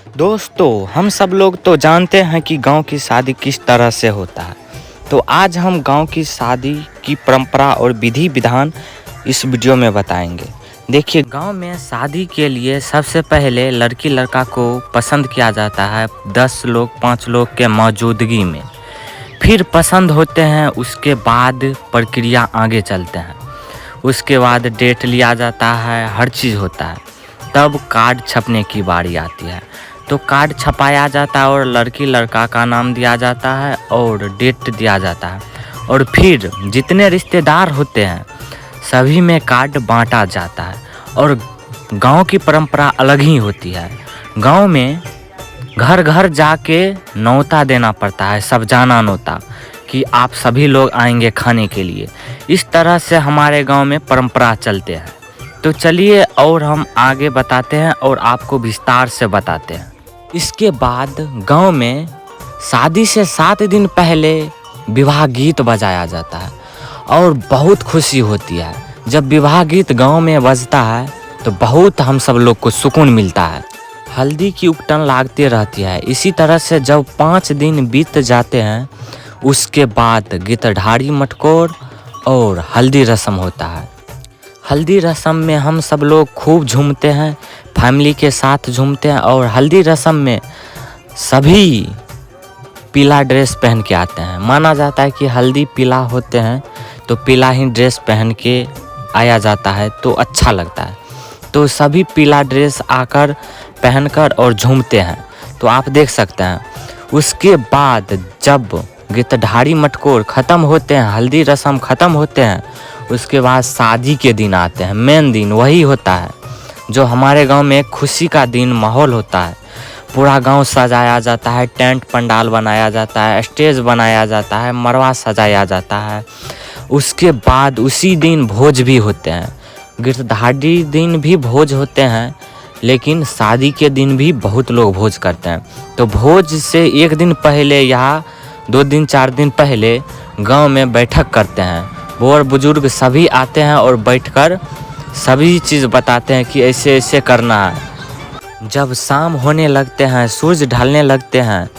दोस्तों, हम सब लोग तो जानते हैं कि गांव की शादी किस तरह से होता है। तो आज हम गांव की शादी की परंपरा और विधि विधान इस वीडियो में बताएंगे। देखिए, गांव में शादी के लिए सबसे पहले लड़की लड़का को पसंद किया जाता है 10 लोग 5 लोग के मौजूदगी में। फिर पसंद होते हैं, उसके बाद प्रक्रिया आगे चलते हैं। उसके बाद डेट लिया जाता है, हर चीज़ होता है। तब कार्ड छपने की बारी आती है। तो कार्ड छपाया जाता है और लड़की लड़का का नाम दिया जाता है और डेट दिया जाता है। और फिर जितने रिश्तेदार होते हैं सभी में कार्ड बांटा जाता है। और गांव की परंपरा अलग ही होती है। गांव में घर घर जाके न्योता देना पड़ता है, सब जाना न्योता कि आप सभी लोग आएंगे खाने के लिए। इस तरह से हमारे गांव में परंपरा चलते हैं। तो चलिए और हम आगे बताते हैं और आपको विस्तार से बताते हैं। इसके बाद गांव में शादी से 7 दिन पहले विवाह गीत बजाया जाता है और बहुत खुशी होती है। जब विवाह गीत गांव में बजता है तो बहुत हम सब लोग को सुकून मिलता है। हल्दी की उपटन लागती रहती है। इसी तरह से जब 5 दिन बीत जाते हैं उसके बाद गितधारी मटकोर और हल्दी रस्म होता है। हल्दी रस्म में हम सब लोग खूब झूमते हैं, फैमिली के साथ झूमते हैं। और हल्दी रस्म में सभी पीला ड्रेस पहन के आते हैं। माना जाता है कि हल्दी पीला होते हैं तो पीला ही ड्रेस पहन के आया जाता है तो अच्छा लगता है। तो सभी पीला ड्रेस आकर पहनकर और झूमते हैं। तो आप देख सकते हैं। उसके बाद जब गितधारी मटकोर ख़त्म होते हैं, हल्दी रस्म ख़त्म होते हैं, उसके बाद शादी के दिन आते हैं। मेन दिन वही होता है जो हमारे गांव में खुशी का दिन माहौल होता है। पूरा गांव सजाया जाता है, टेंट पंडाल बनाया जाता है, स्टेज बनाया जाता है, मरवा सजाया जाता है। उसके बाद उसी दिन भोज भी होते हैं। गिरधारी दिन भी भोज होते हैं, लेकिन शादी के दिन भी बहुत लोग भोज करते हैं। तो भोज से 1 दिन पहले या 2 दिन 4 दिन पहले गांव में बैठक करते हैं। बूढ़ बुजुर्ग सभी आते हैं और बैठकर सभी चीज़ बताते हैं कि ऐसे ऐसे करना है। जब शाम होने लगते हैं, सूरज ढलने लगते हैं,